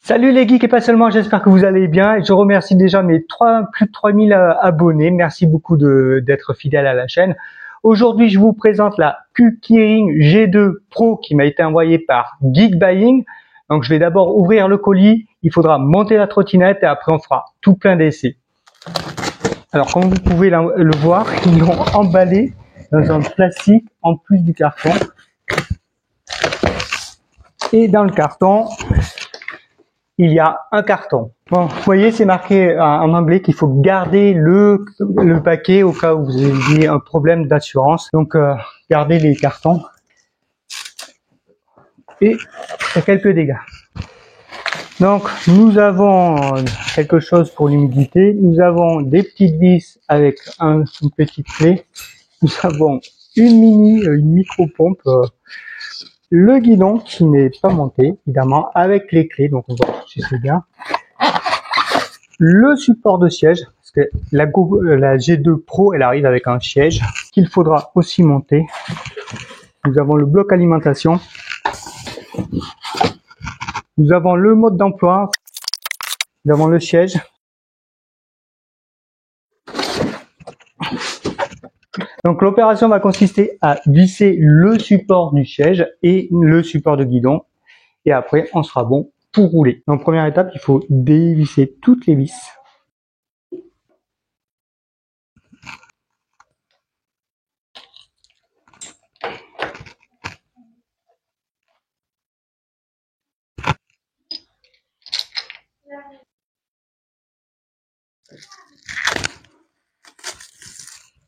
Salut les geeks et pas seulement, j'espère que vous allez bien et je remercie déjà mes plus de 3000 abonnés. Merci beaucoup d'être fidèles à la chaîne. Aujourd'hui, je vous présente la Q-Keyring G2 Pro qui m'a été envoyée par Geekbuying. Donc je vais d'abord ouvrir le colis, il faudra monter la trottinette et après on fera tout plein d'essais. Alors comme vous pouvez le voir, ils l'ont emballé dans un plastique en plus du carton. Et dans le carton, il y a un carton. Bon, vous voyez, c'est marqué en anglais qu'il faut garder le paquet au cas où vous ayez un problème d'assurance. Donc, gardez les cartons. Et il y a quelques dégâts. Donc, nous avons quelque chose pour l'humidité. Nous avons des petites vis avec une petite clé. Nous avons une micro-pompe. Le guidon qui n'est pas monté, évidemment, avec les clés, donc on voit si c'est bien. Le support de siège, parce que la G2 Pro, elle arrive avec un siège qu'il faudra aussi monter. Nous avons le bloc alimentation. Nous avons le mode d'emploi. Nous avons le siège. Donc l'opération va consister à visser le support du siège et le support de guidon et après on sera bon pour rouler. Donc première étape, il faut dévisser toutes les vis.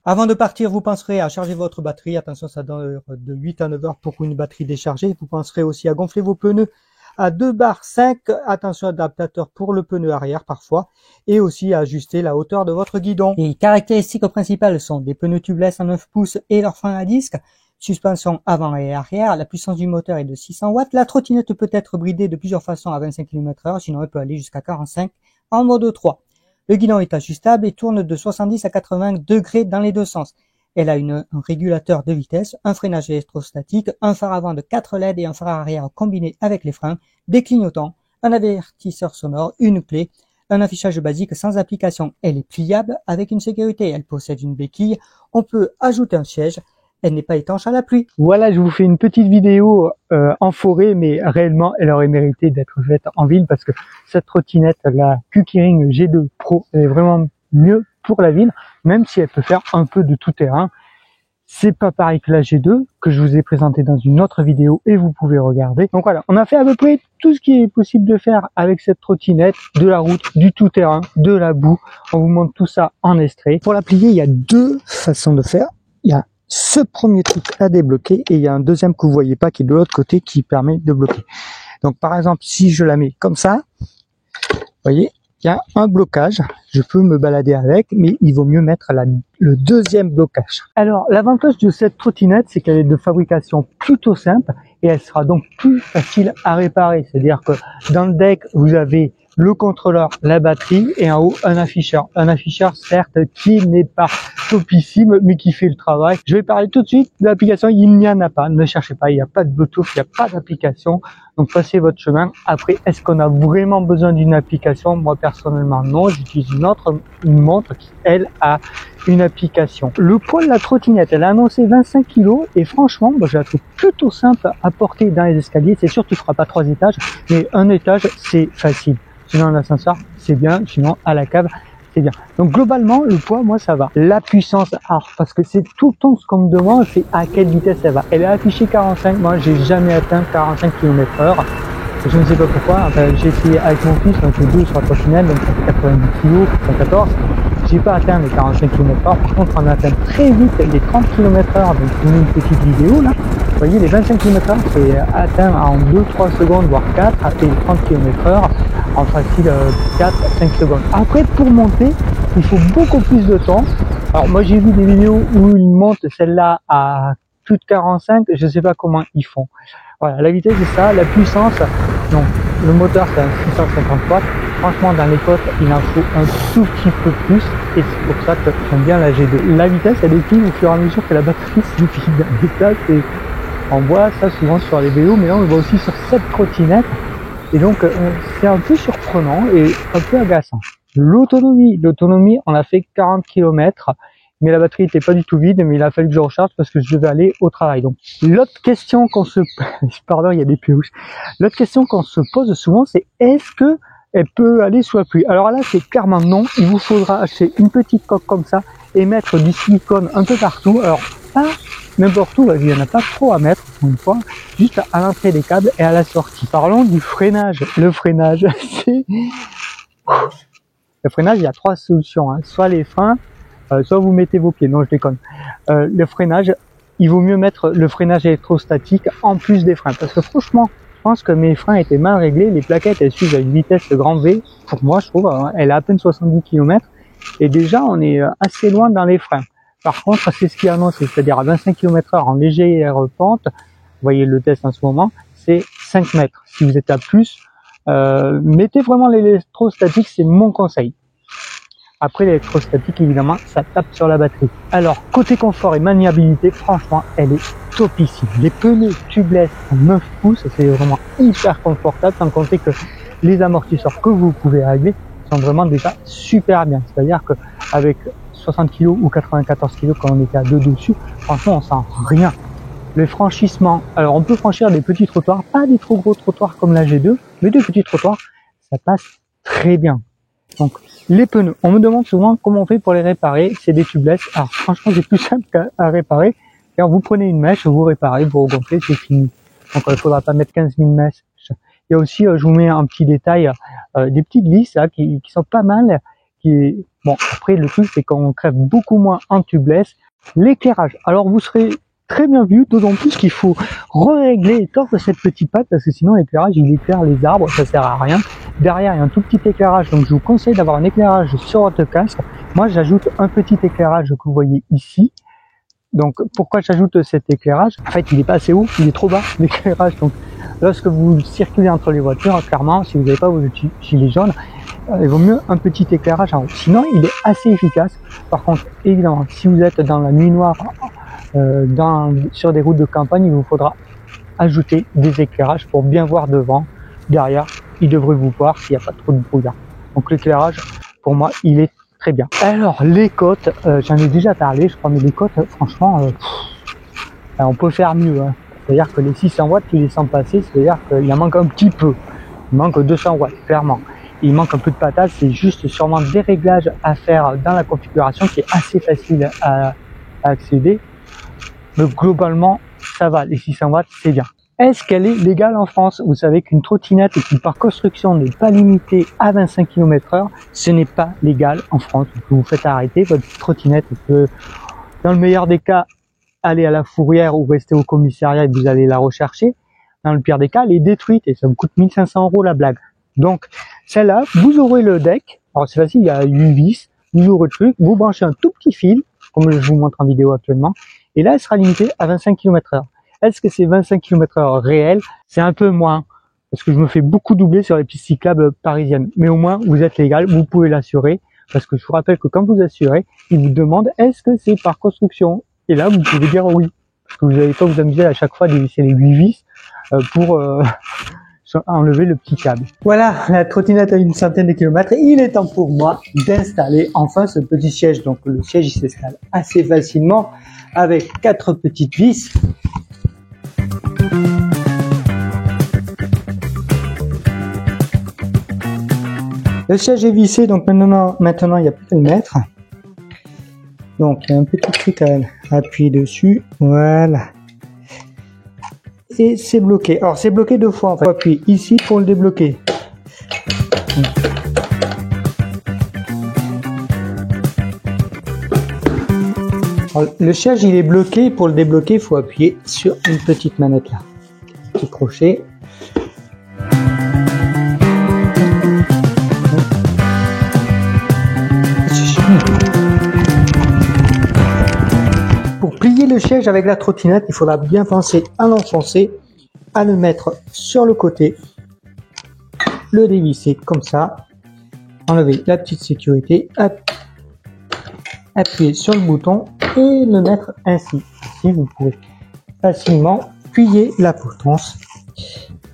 Avant de partir, vous penserez à charger votre batterie. Attention, ça dure de 8 à 9 heures pour une batterie déchargée. Vous penserez aussi à gonfler vos pneus à 2 bar 5. Attention, adaptateur pour le pneu arrière parfois. Et aussi à ajuster la hauteur de votre guidon. Les caractéristiques principales sont des pneus tubeless en 9 pouces et leur frein à disque. Suspension avant et arrière. La puissance du moteur est de 600 watts. La trottinette peut être bridée de plusieurs façons à 25 km/h. Sinon, elle peut aller jusqu'à 45 en mode 3. Le guidon est ajustable et tourne de 70 à 80 degrés dans les deux sens. Elle a un régulateur de vitesse, un freinage électrostatique, un phare avant de 4 LED et un phare arrière combiné avec les freins, des clignotants, un avertisseur sonore, une clé, un affichage basique sans application. Elle est pliable avec une sécurité. Elle possède une béquille. On peut ajouter un siège. Elle n'est pas étanche à la pluie. Voilà, je vous fais une petite vidéo en forêt, mais réellement, elle aurait mérité d'être faite en ville parce que cette trottinette, la Q-Keyring G2 Pro, elle est vraiment mieux pour la ville, même si elle peut faire un peu de tout terrain. C'est pas pareil que la G2 que je vous ai présenté dans une autre vidéo et vous pouvez regarder. Donc voilà, on a fait à peu près tout ce qui est possible de faire avec cette trottinette, de la route, du tout terrain, de la boue. On vous montre tout ça en extrait. Pour la plier, il y a deux façons de faire. Il y a ce premier truc à débloquer et il y a un deuxième que vous voyez pas qui est de l'autre côté qui permet de bloquer. Donc par exemple, si je la mets comme ça, vous voyez, il y a un blocage, je peux me balader avec, mais il vaut mieux mettre le deuxième blocage. Alors l'avantage de cette trottinette, c'est qu'elle est de fabrication plutôt simple et elle sera donc plus facile à réparer. C'est-à-dire que dans le deck, vous avez le contrôleur, la batterie et en haut un afficheur. Un afficheur certes qui n'est pas topissime mais qui fait le travail. Je vais parler tout de suite de l'application, il n'y en a pas, ne cherchez pas, il n'y a pas de Bluetooth, il n'y a pas d'application. Donc passez votre chemin. Après, est-ce qu'on a vraiment besoin d'une application? Moi personnellement non, j'utilise une montre qui elle a une application. Le poids de la trottinette, elle a annoncé 25 kg et franchement, moi, je la trouve plutôt simple à porter dans les escaliers. C'est sûr qu'il ne fera pas 3 étages, mais un étage c'est facile. Sinon un ascenseur c'est bien, sinon à la cave c'est bien. Donc globalement le poids, moi ça va. La puissance, alors parce que c'est tout le temps ce qu'on me demande, c'est à quelle vitesse elle va. Elle est affichée 45, moi j'ai jamais atteint 45 km/h. Je ne sais pas pourquoi, enfin, j'ai essayé avec mon fils, donc les deux sur la trottinette, donc ça fait 90 kg, 94. J'ai pas atteint les 45 km/h, par contre on atteint très vite les 30 km/h, donc je vous mets une petite vidéo là. Vous voyez, les 25 km/h c'est atteint en 2-3 secondes, voire 4, et les 30 km/h en facile 4-5 secondes. Après, pour monter, il faut beaucoup plus de temps. Alors moi j'ai vu des vidéos où ils montent celle-là à plus de 45, je sais pas comment ils font. Voilà, la vitesse c'est ça, la puissance, non, le moteur c'est un 650 watts. Franchement, dans les côtes, il en faut un tout petit peu plus et c'est pour ça que j'aime bien la G2. La vitesse, elle décline au fur et à mesure que la batterie se vide dans les places et on voit ça souvent sur les vélos, mais là on le voit aussi sur cette trottinette. Et donc c'est un peu surprenant et un peu agaçant. L'autonomie, on a fait 40 km, mais la batterie n'était pas du tout vide, mais il a fallu que je recharge parce que je devais aller au travail. Donc l'autre question qu'on se pardon, il y a des pioches. L'autre question qu'on se pose souvent, c'est est-ce que elle peut aller sous la pluie? Alors là, c'est clairement non. Il vous faudra acheter une petite coque comme ça et mettre du silicone un peu partout. Alors pas n'importe où, il n'y en a pas trop à mettre, une fois, juste à l'entrée des câbles et à la sortie. Parlons du freinage. Le freinage, c'est... Le freinage, il y a trois solutions, hein. Soit les freins, soit vous mettez vos pieds. Non, je déconne. Le freinage, il vaut mieux mettre le freinage électrostatique en plus des freins. Parce que franchement, je pense que mes freins étaient mal réglés. Les plaquettes, elles suivent à une vitesse de grand V. Pour moi, je trouve, hein, elle a à peine 70 km. Et déjà, on est assez loin dans les freins. Par contre, c'est ce qui est annoncé, c'est-à-dire à 25 km/h en légère pente. Vous voyez le test en ce moment, c'est 5 mètres. Si vous êtes à plus, mettez vraiment l'électrostatique, c'est mon conseil. Après, l'électrostatique, évidemment, ça tape sur la batterie. Alors, côté confort et maniabilité, franchement, elle est topissime. Les pneus tubeless en 9 pouces, c'est vraiment hyper confortable, sans compter que les amortisseurs que vous pouvez régler sont vraiment déjà super bien. C'est-à-dire que avec 60 kg ou 94 kg quand on était à 2 dessus, franchement, on sent rien. Le franchissement, alors on peut franchir des petits trottoirs, pas des trop gros trottoirs comme la G2, mais des petits trottoirs, ça passe très bien. Donc, les pneus, on me demande souvent comment on fait pour les réparer, c'est des tubeless. Alors franchement, c'est plus simple à réparer, car vous prenez une mèche, vous réparez, vous regonflez, c'est fini. Donc il ne faudra pas mettre 15 000 mèches. Il y a aussi, je vous mets un petit détail, des petites vis là, qui sont pas mal. Bon, après le truc c'est qu'on crève beaucoup moins en tubeless. L'éclairage, alors vous serez très bien vu, d'autant plus qu'il faut régler et tordre cette petite patte parce que sinon l'éclairage il éclaire les arbres, ça sert à rien. Derrière il y a un tout petit éclairage, donc je vous conseille d'avoir un éclairage sur votre casque. Moi j'ajoute un petit éclairage que vous voyez ici. Donc pourquoi j'ajoute cet éclairage? En fait il est pas assez haut, il est trop bas l'éclairage. Donc lorsque vous circulez entre les voitures, clairement si vous n'avez pas vos gilets jaunes, il vaut mieux un petit éclairage en haut. Sinon il est assez efficace. Par contre évidemment si vous êtes dans la nuit noire, sur des routes de campagne, il vous faudra ajouter des éclairages pour bien voir devant. Derrière, il devrait vous voir s'il n'y a pas trop de brouillard. Donc l'éclairage, pour moi, il est très bien. Alors les côtes, j'en ai déjà parlé, je crois, mais les côtes, franchement, on peut faire mieux. Hein. C'est-à-dire que les 600 watts, tu les sens passer, c'est-à-dire qu'il en manque un petit peu. Il manque 200 watts, clairement. Il manque un peu de patate, c'est juste sûrement des réglages à faire dans la configuration qui est assez facile à accéder. Mais globalement, ça va, les 600 watts, c'est bien. Est-ce qu'elle est légale en France? Vous savez qu'une trottinette qui par construction n'est pas limitée à 25 km/h, ce n'est pas légal en France. Donc vous faites arrêter votre trottinette peut, dans le meilleur des cas, aller à la fourrière ou rester au commissariat et vous allez la rechercher. Dans le pire des cas, elle est détruite et ça vous coûte 1500 € la blague. Donc celle-là, vous aurez le deck. Alors c'est facile, il y a 8 vis, vous aurez le truc, vous branchez un tout petit fil, comme je vous montre en vidéo actuellement. Et là, elle sera limitée à 25 km/h. Est-ce que c'est 25 km/h réel? C'est un peu moins, parce que je me fais beaucoup doubler sur les pistes cyclables parisiennes. Mais au moins, vous êtes légal, vous pouvez l'assurer, parce que je vous rappelle que quand vous assurez, ils vous demandent est-ce que c'est par construction? Et là, vous pouvez dire oui, parce que vous n'allez pas vous amuser à chaque fois d'évisser les 8 vis pour enlever le petit câble. Voilà, la trottinette a une centaine de kilomètres. Il est temps pour moi d'installer enfin ce petit siège. Donc le siège il s'installe assez facilement avec 4 petites vis. Le siège est vissé, donc maintenant il n'y a plus qu'à le mettre. Donc il y a un petit truc à appuyer dessus. Voilà. Et c'est bloqué. Alors c'est bloqué 2 fois en fait. On appuie ici pour le débloquer. Alors, le siège il est bloqué. Pour le débloquer, il faut appuyer sur une petite manette là. Petit crochet. Pour plier le siège avec la trottinette, il faudra bien penser à l'enfoncer, à le mettre sur le côté, le dévisser comme ça, enlever la petite sécurité, appuyer sur le bouton et le mettre ainsi. Ainsi, vous pouvez facilement plier la potence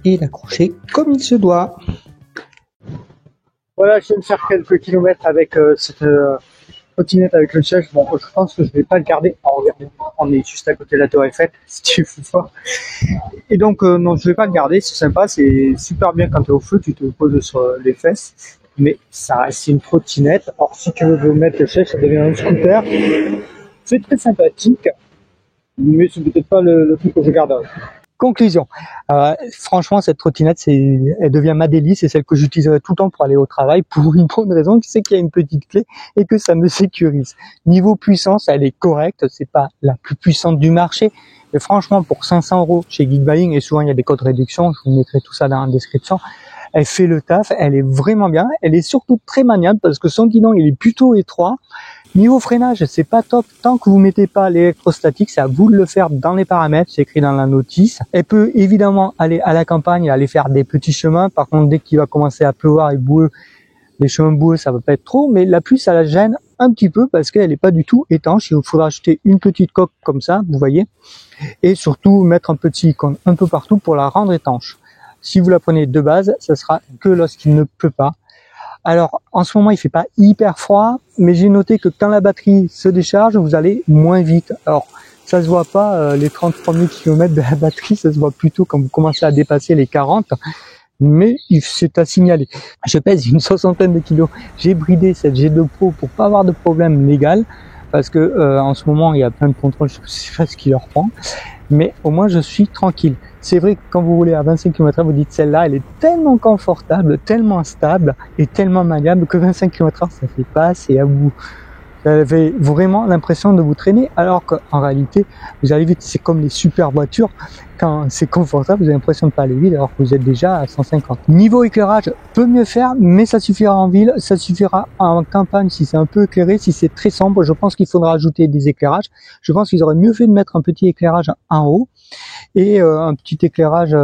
et l'accrocher comme il se doit. Voilà, je viens de faire quelques kilomètres avec cette trottinette avec le siège. Bon, je pense que je vais pas le garder. Alors, regardez, on est juste à côté de la Tour Eiffel, si tu veux voir. Et donc, non, je vais pas le garder. C'est sympa, c'est super bien quand tu es au feu, tu te poses sur les fesses. Mais ça reste une trottinette. Alors, si tu veux mettre le siège, ça devient un scooter. C'est très sympathique, mais c'est peut-être pas le truc que je garderai. Conclusion. Franchement, cette trottinette, elle devient ma délice, c'est celle que j'utiliserai tout le temps pour aller au travail pour une bonne raison, c'est qu'il y a une petite clé et que ça me sécurise. Niveau puissance, elle est correcte, c'est pas la plus puissante du marché, mais franchement, pour 500 € chez Geekbuying, et souvent il y a des codes réduction, je vous mettrai tout ça dans la description, elle fait le taf, elle est vraiment bien, elle est surtout très maniable parce que son guidon, il est plutôt étroit. Niveau freinage, c'est pas top. Tant que vous mettez pas l'électrostatique, c'est à vous de le faire dans les paramètres, c'est écrit dans la notice. Elle peut évidemment aller à la campagne, aller faire des petits chemins. Par contre, dès qu'il va commencer à pleuvoir et boueux, les chemins boueux, ça va pas être trop. Mais la pluie, ça la gêne un petit peu parce qu'elle n'est pas du tout étanche. Il vous faudra acheter une petite coque comme ça, vous voyez. Et surtout, mettre un petit icône un peu partout pour la rendre étanche. Si vous la prenez de base, ça sera que lorsqu'il ne pleut pas. Alors, en ce moment, il fait pas hyper froid, mais j'ai noté que quand la batterie se décharge, vous allez moins vite. Alors, ça se voit pas, les 30 premiers kilomètres de la batterie, ça se voit plutôt quand vous commencez à dépasser les 40, mais c'est à signaler. Je pèse une 60aine de kilos. J'ai bridé cette G2 Pro pour pas avoir de problème légal, parce que en ce moment, il y a plein de contrôles, je sais pas ce qui leur prend, mais au moins, je suis tranquille. C'est vrai que quand vous roulez à 25 km/h, vous dites celle-là, elle est tellement confortable, tellement stable et tellement maniable que 25 km/h, ça fait pas assez à vous. Vous avez vraiment l'impression de vous traîner, alors qu'en réalité, vous allez vite. C'est comme les super voitures. Quand c'est confortable, vous avez l'impression de pas aller vite, alors que vous êtes déjà à 150. Niveau éclairage, peut mieux faire, mais ça suffira en ville, ça suffira en campagne si c'est un peu éclairé, si c'est très sombre. Je pense qu'il faudra ajouter des éclairages. Je pense qu'ils auraient mieux fait de mettre un petit éclairage en haut et un petit éclairage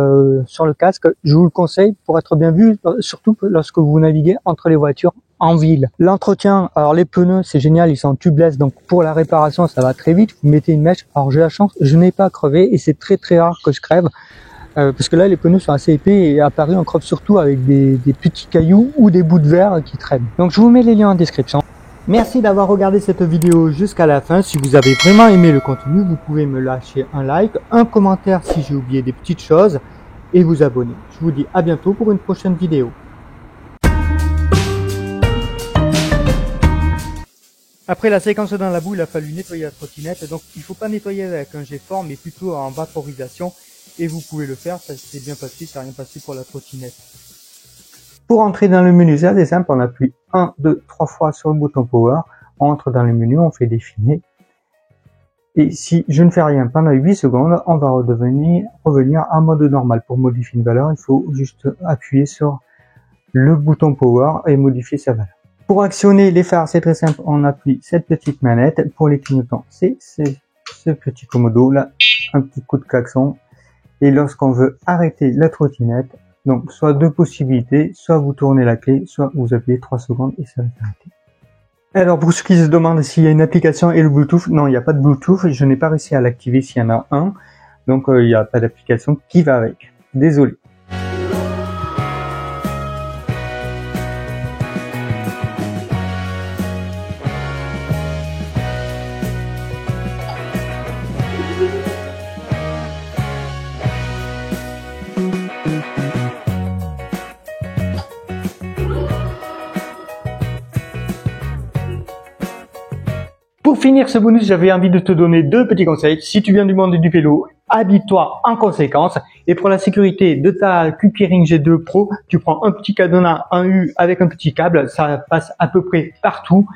sur le casque. Je vous le conseille pour être bien vu, surtout lorsque vous naviguez entre les voitures en ville. L'entretien, alors les pneus, c'est génial, ils sont tubeless, donc pour la réparation, ça va très vite. Vous mettez une mèche. Alors j'ai la chance, je n'ai pas crevé et c'est très très rare que je crève. Parce que là, les pneus sont assez épais et à Paris, on crève surtout avec des petits cailloux ou des bouts de verre qui traînent. Donc je vous mets les liens en description. Merci d'avoir regardé cette vidéo jusqu'à la fin. Si vous avez vraiment aimé le contenu, vous pouvez me lâcher un like, un commentaire si j'ai oublié des petites choses et vous abonner. Je vous dis à bientôt pour une prochaine vidéo. Après la séquence dans la boue, il a fallu nettoyer la trottinette. Donc il ne faut pas nettoyer avec un jet fort, mais plutôt en vaporisation. Et vous pouvez le faire, ça s'est bien passé, ça n'a rien passé pour la trottinette. Pour entrer dans le menu, c'est assez simple, on appuie 1, 2, 3 fois sur le bouton Power, on entre dans le menu, on fait défiler. Et si je ne fais rien pendant 8 secondes, on va revenir en mode normal. Pour modifier une valeur, il faut juste appuyer sur le bouton Power et modifier sa valeur. Pour actionner les phares, c'est très simple, on appuie cette petite manette. Pour les clignotants, c'est ce petit commodo là, un petit coup de klaxon. Et lorsqu'on veut arrêter la trottinette, donc soit deux possibilités, soit vous tournez la clé, soit vous appuyez 3 secondes et ça va s'arrêter. Alors pour ceux qui se demandent s'il y a une application et le Bluetooth, non, il n'y a pas de Bluetooth, je n'ai pas réussi à l'activer s'il y en a un, donc il n'y a pas d'application qui va avec. Désolé. Pour finir ce bonus, j'avais envie de te donner 2 petits conseils. Si tu viens du monde du vélo, habille-toi en conséquence. Et pour la sécurité de ta Q-Keyring G2 Pro, tu prends un petit cadenas, un U avec un petit câble. Ça passe à peu près partout.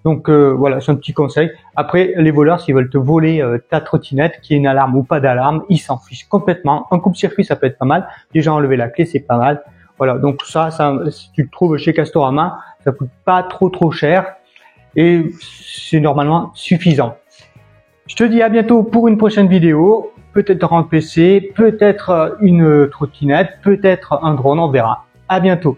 Donc voilà, c'est un petit conseil. Après, les voleurs, s'ils veulent te voler ta trottinette, qui est une alarme ou pas d'alarme, ils s'en fichent complètement. Un coupe-circuit, ça peut être pas mal. Déjà enlever la clé, c'est pas mal. Voilà, donc ça, si tu le trouves chez Castorama, ça coûte pas trop cher. Et c'est normalement suffisant. Je te dis à bientôt pour une prochaine vidéo, peut-être en PC, peut-être une trottinette, peut-être un drone, on verra. À bientôt.